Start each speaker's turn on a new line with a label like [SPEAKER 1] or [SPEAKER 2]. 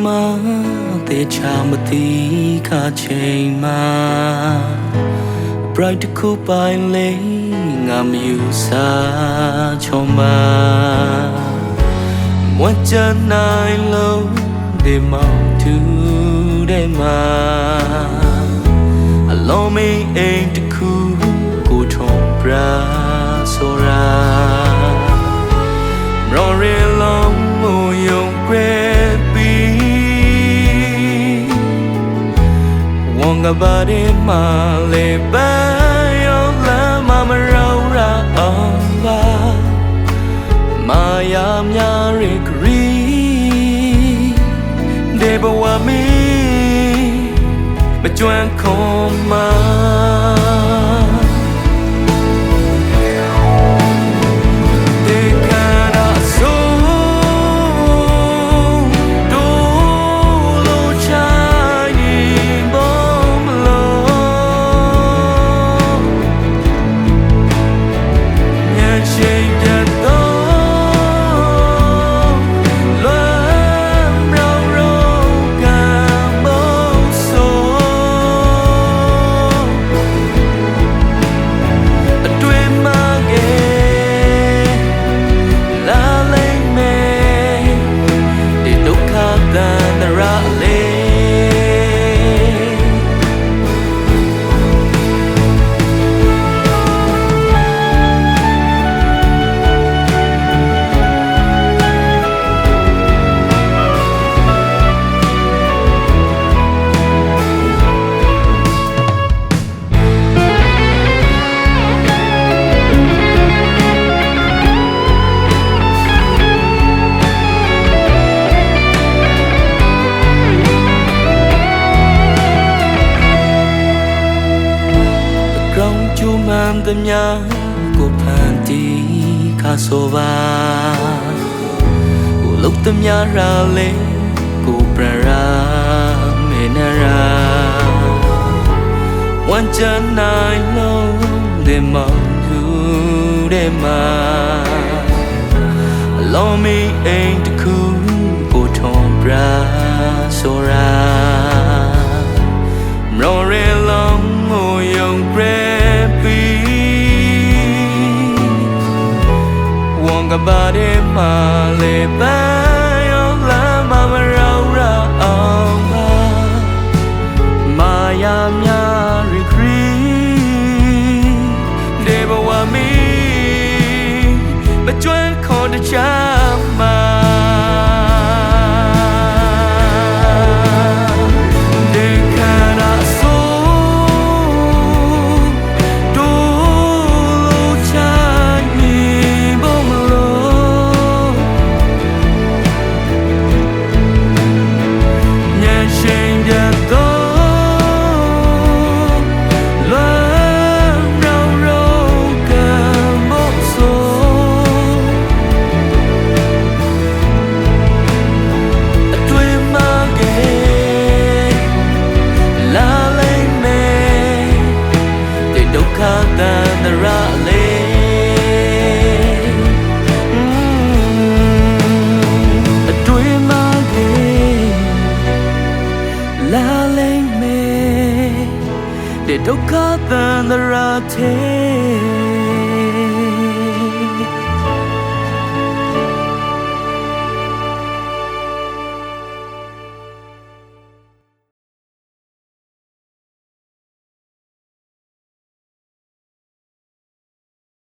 [SPEAKER 1] မှာတေချာမသိခါချိန်မှာ bright တစ်ခုပိုင်လေးငါမယူစားချုံမှာမွတ်ချနိုင်လို့ဒီမောင်သူတဲ့မှာအလုံးမင်းအိမ်တစ်ခုကိုထုံပရာဆိုရာရော်ရီလုံးမယုံခွဲကဘာဒီမာလေပန်းယောလာမမရောရာအောင်ပါမာယာများရခရီဒေဘဝမီမကျွမ်းခုံမာသမျှကိုဖန်တီးခါဆိုပါကိုလုတ်သမျှရာလေကိုပရာမေနရာဝန်ချနိုင်လို့ဒီမောင်သူတဲ့မှာအလုံးမင်းအိမ်တစ်ခုကိုထုံပရာဆိုရာမရော်ရဲလုံးကိုယုံပြဲကဘာဒီမာလေပန်းယောလာမမရောရာအောင်ပါမာယာများရခရီဒေဘဝမီမကျွမ်းခေါ်တချမ်းမာဒုက္ခသန္တရာထဲ